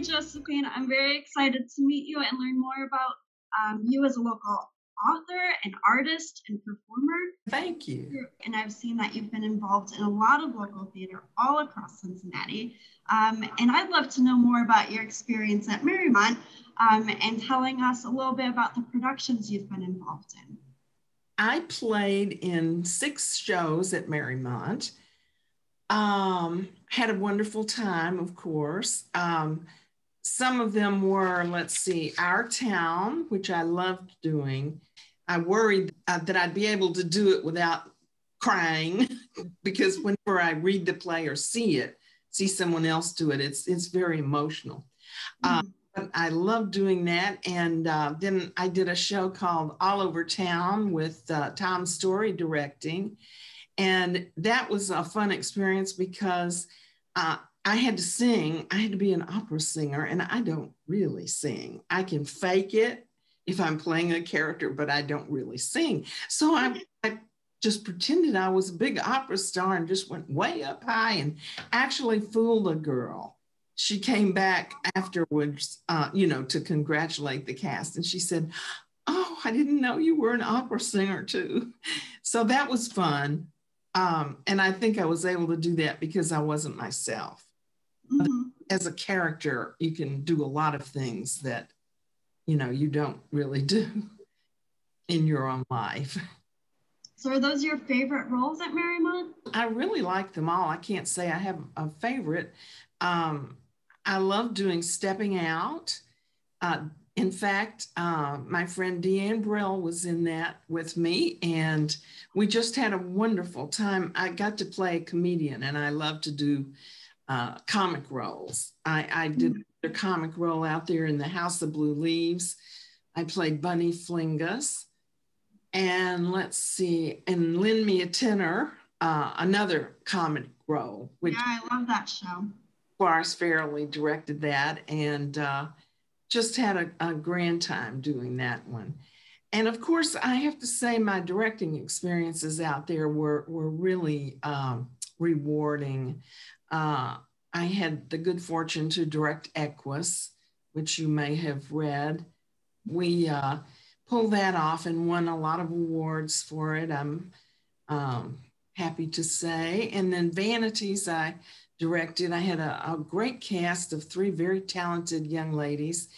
Josephine. I'm very excited to meet you and learn more about you as a local author and artist and performer. Thank you. And I've seen that you've been involved in a lot of local theater all across Cincinnati. And I'd love to know more about your experience at Mariemont and telling us a little bit about the productions you've been involved in. I played in 6 shows at Mariemont. Had a wonderful time, of course. Some of them were, let's see, Our Town, which I loved doing. I worried that I'd be able to do it without crying because whenever I read the play or see someone else do it, it's very emotional. But I love doing that. And then I did a show called All Over Town with Tom Story directing. And that was a fun experience because I had to sing. I had to be an opera singer, and I don't really sing. I can fake it if I'm playing a character, but I don't really sing. So I just pretended I was a big opera star and just went way up high and actually fooled a girl. She came back afterwards, to congratulate the cast. And she said, "Oh, I didn't know you were an opera singer too." So that was fun. And I think I was able to do that because I wasn't myself. Mm-hmm. As a character, you can do a lot of things that, you don't really do in your own life. So are those your favorite roles at Mariemont? I really like them all. I can't say I have a favorite. I love doing Stepping Out. In fact, my friend Deanne Brill was in that with me, and we just had a wonderful time. I got to play a comedian, and I love to do comic roles. I did a comic role out there in the House of Blue Leaves. I played Bunny Flingus. And let's see, and Lend Me a Tenor, another comic role. Which I love that show. Forrest Fairley directed that, and just had a grand time doing that one. And of course, I have to say my directing experiences out there were really rewarding. I had the good fortune to direct Equus, which you may have read. We pulled that off and won a lot of awards for it, I'm happy to say. And then Vanities, I directed. I had a great cast of 3 very talented young ladies.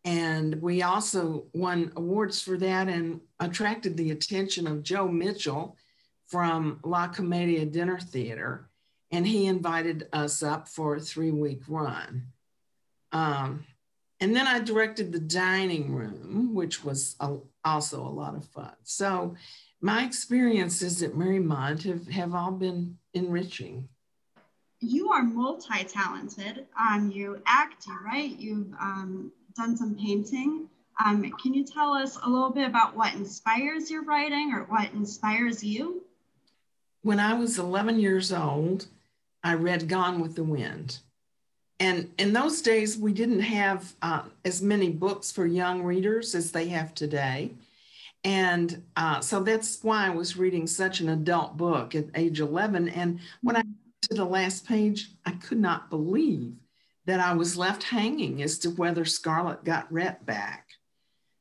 And we also won awards for that and attracted the attention of Joe Mitchell from La Commedia Dinner Theater. And he invited us up for a 3-week run. And then I directed The Dining Room, which was also a lot of fun. So my experiences at Mariemont have all been enriching. You are multi-talented. You act, you write, you've done some painting. Can you tell us a little bit about what inspires your writing or what inspires you? When I was 11 years old, I read Gone with the Wind. And in those days, we didn't have as many books for young readers as they have today. And so that's why I was reading such an adult book at age 11. And when I got to the last page, I could not believe that I was left hanging as to whether Scarlett got Rhett back.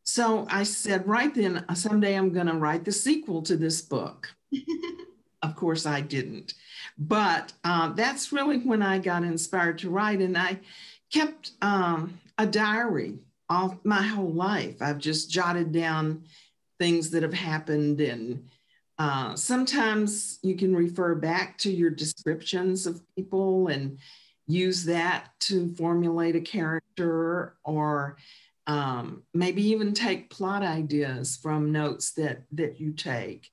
So I said, right then, someday I'm going to write the sequel to this book. Of course, I didn't. But that's really when I got inspired to write. And I kept a diary all my whole life. I've just jotted down things that have happened. And sometimes you can refer back to your descriptions of people and use that to formulate a character, or maybe even take plot ideas from notes that you take.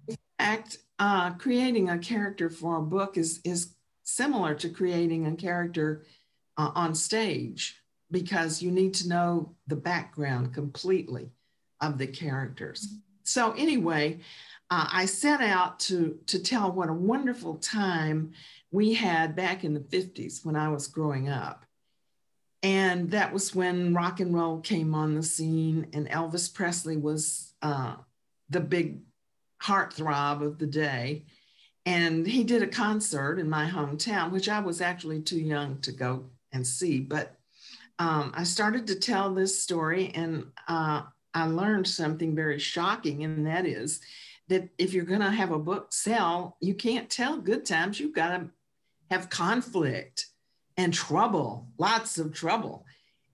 In fact, creating a character for a book is similar to creating a character on stage, because you need to know the background completely of the characters. So anyway, I set out to tell what a wonderful time we had back in the 50s when I was growing up. And that was when rock and roll came on the scene, and Elvis Presley was the big heartthrob of the day. And he did a concert in my hometown, which I was actually too young to go and see, but I started to tell this story, and I learned something very shocking, and that is that if you're going to have a book sell, you can't tell good times. You've got to have conflict and trouble, lots of trouble.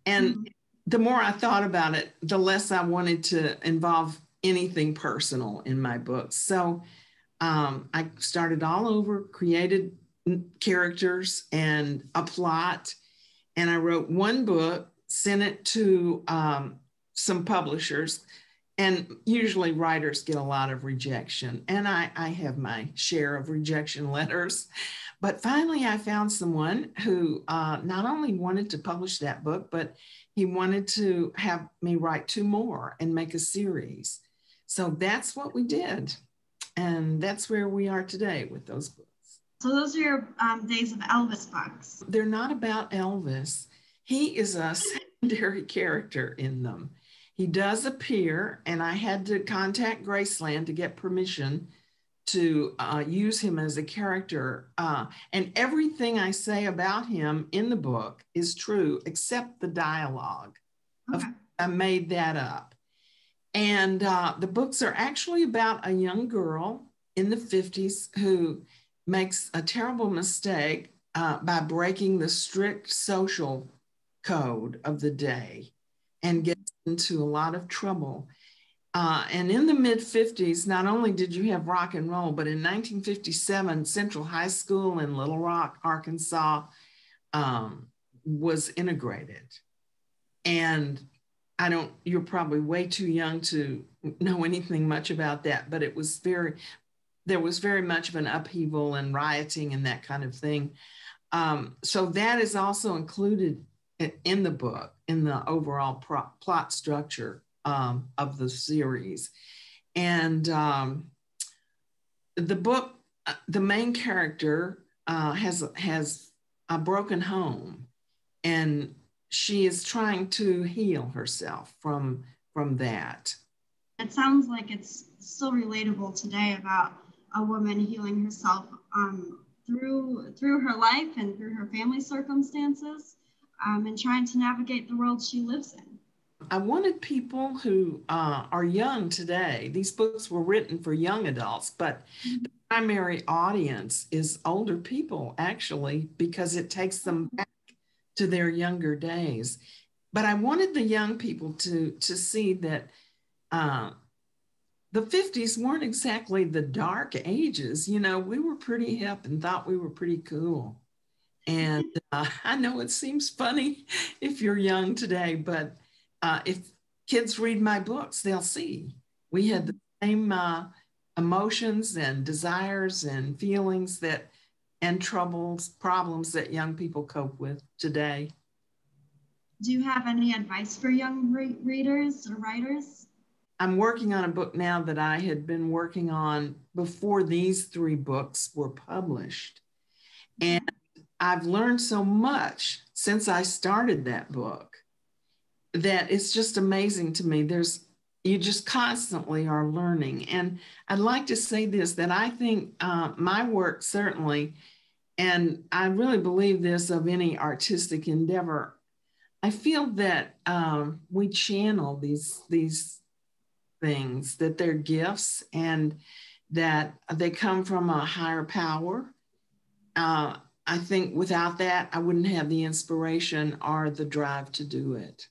And the more I thought about it, the less I wanted to involve anything personal in my books. So I started all over, created characters and a plot, and I wrote one book, sent it to some publishers, and usually writers get a lot of rejection, and I have my share of rejection letters. But finally, I found someone who not only wanted to publish that book, but he wanted to have me write two more and make a series. So that's what we did. And that's where we are today with those books. So those are your Days of Elvis books. They're not about Elvis. He is a secondary character in them. He does appear, and I had to contact Graceland to get permission to use him as a character. And everything I say about him in the book is true, except the dialogue. Okay. I made that up. And the books are actually about a young girl in the 50s who makes a terrible mistake by breaking the strict social code of the day and gets into a lot of trouble. And in the mid-50s, not only did you have rock and roll, but in 1957, Central High School in Little Rock, Arkansas, was integrated. And you're probably way too young to know anything much about that, but there was very much of an upheaval and rioting and that kind of thing. So that is also included in the book, in the overall plot structure of the series. And the book, the main character has a broken home, and she is trying to heal herself from that. It sounds like it's still relatable today about a woman healing herself through her life and through her family circumstances, and trying to navigate the world she lives in. I wanted people who are young today. These books were written for young adults, but the primary audience is older people, actually, because it takes them back to their younger days. But I wanted the young people to see that the 50s weren't exactly the dark ages. You know, we were pretty hip and thought we were pretty cool. And I know it seems funny if you're young today, but if kids read my books, they'll see we had the same emotions and desires and feelings and problems that young people cope with today. Do you have any advice for young readers or writers? I'm working on a book now that I had been working on before these three books were published. And I've learned so much since I started that book that it's just amazing to me. You just constantly are learning. And I'd like to say this, that I think my work certainly, and I really believe this of any artistic endeavor, I feel that we channel these things, that they're gifts and that they come from a higher power. I think without that, I wouldn't have the inspiration or the drive to do it.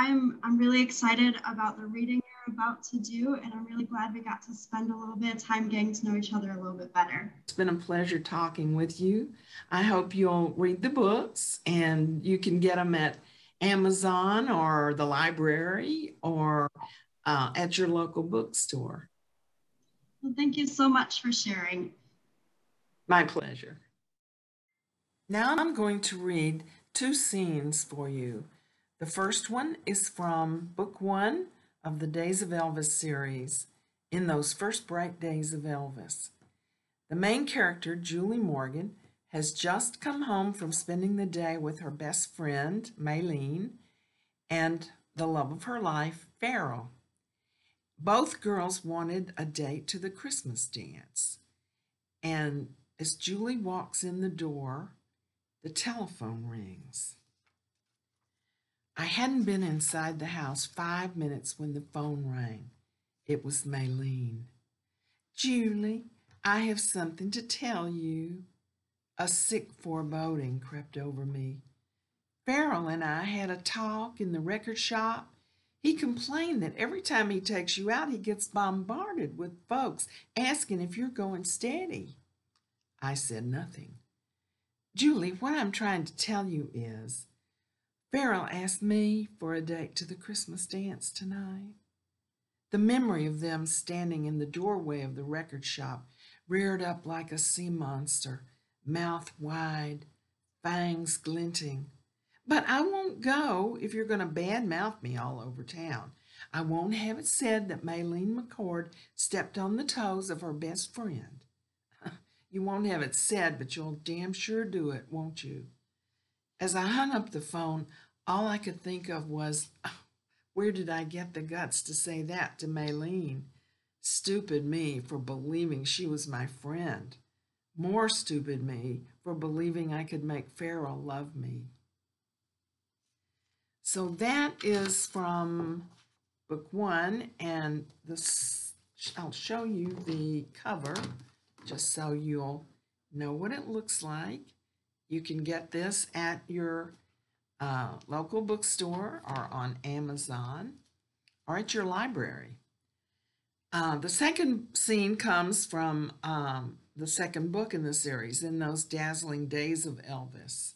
I'm really excited about the reading you're about to do, and I'm really glad we got to spend a little bit of time getting to know each other a little bit better. It's been a pleasure talking with you. I hope you'll read the books, and you can get them at Amazon or the library or at your local bookstore. Well, thank you so much for sharing. My pleasure. Now I'm going to read two scenes for you. The first one is from book 1 of the Days of Elvis series, In Those First Bright Days of Elvis. The main character, Julie Morgan, has just come home from spending the day with her best friend, Maylene, and the love of her life, Farrell. Both girls wanted a date to the Christmas dance. And as Julie walks in the door, the telephone rings. I hadn't been inside the house 5 minutes when the phone rang. It was Maylene. Julie, I have something to tell you. A sick foreboding crept over me. Farrell and I had a talk in the record shop. He complained that every time he takes you out, he gets bombarded with folks asking if you're going steady. I said nothing. Julie, what I'm trying to tell you is, Farrell asked me for a date to the Christmas dance tonight. The memory of them standing in the doorway of the record shop reared up like a sea monster, mouth wide, fangs glinting. But I won't go if you're going to badmouth me all over town. I won't have it said that Maylene McCord stepped on the toes of her best friend. You won't have it said, but you'll damn sure do it, won't you? As I hung up the phone, all I could think of was, where did I get the guts to say that to Maylene? Stupid me for believing she was my friend. More stupid me for believing I could make Farrell love me. So that is from book 1, and I'll show you the cover just so you'll know what it looks like. You can get this at your local bookstore or on Amazon or at your library. The second scene comes from the second book in the series, In Those Dazzling Days of Elvis.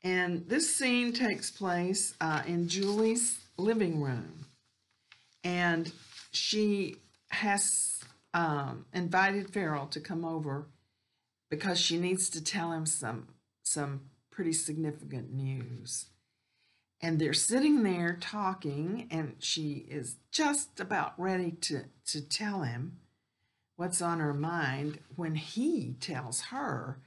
And this scene takes place in Julie's living room. And she has invited Farrell to come over because she needs to tell him some pretty significant news. And they're sitting there talking, and she is just about ready to tell him what's on her mind when he tells her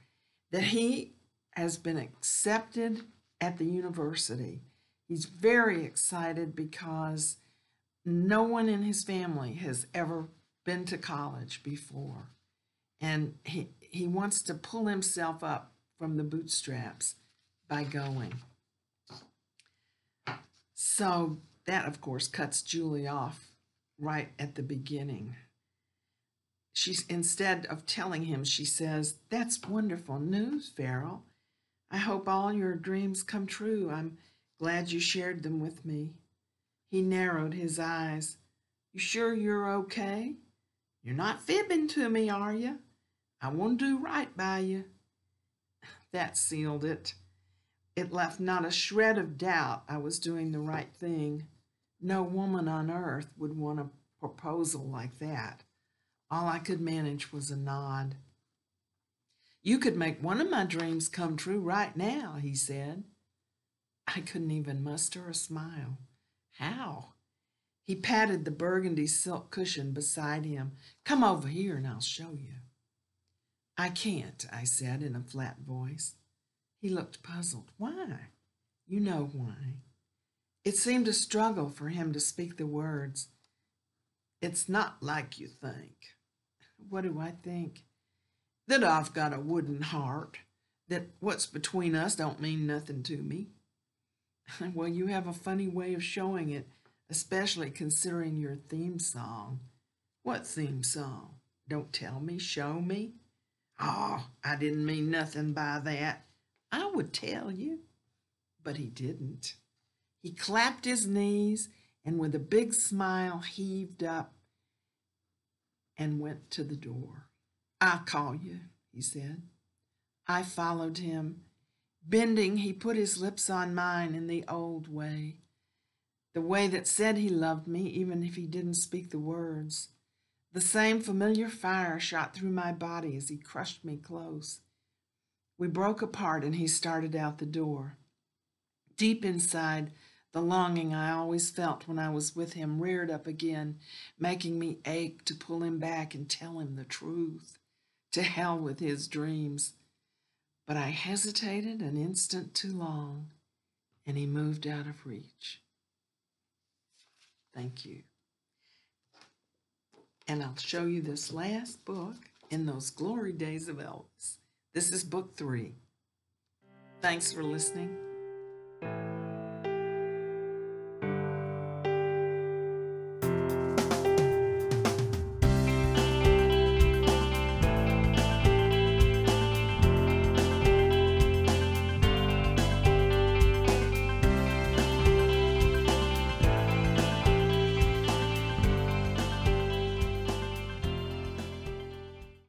that he has been accepted at the university. He's very excited because no one in his family has ever been to college before. And he wants to pull himself up from the bootstraps by going. So that, of course, cuts Julie off right at the beginning. Instead of telling him, she says, "That's wonderful news, Farrell. I hope all your dreams come true. I'm glad you shared them with me." He narrowed his eyes. "You sure you're okay? You're not fibbing to me, are you? I want to do right by you." That sealed it. It left not a shred of doubt I was doing the right thing. No woman on earth would want a proposal like that. All I could manage was a nod. "You could make one of my dreams come true right now," he said. I couldn't even muster a smile. How? He patted the burgundy silk cushion beside him. "Come over here and I'll show you." "I can't," I said in a flat voice. He looked puzzled. "Why?" "You know why." It seemed a struggle for him to speak the words. "It's not like you think." "What do I think?" "That I've got a wooden heart. That what's between us don't mean nothing to me." "Well, you have a funny way of showing it, especially considering your theme song." "What theme song?" "Don't tell me, show me." "Oh, I didn't mean nothing by that." "I would tell you." But he didn't. He clapped his knees and with a big smile heaved up and went to the door. "I'll call you," he said. I followed him. Bending, he put his lips on mine in the old way, the way that said he loved me even if he didn't speak the words. The same familiar fire shot through my body as he crushed me close. We broke apart and he started out the door. Deep inside, the longing I always felt when I was with him reared up again, making me ache to pull him back and tell him the truth. To hell with his dreams. But I hesitated an instant too long, and he moved out of reach. Thank you. And I'll show you this last book, In Those Glory Days of Elvis. This is book 3. Thanks for listening.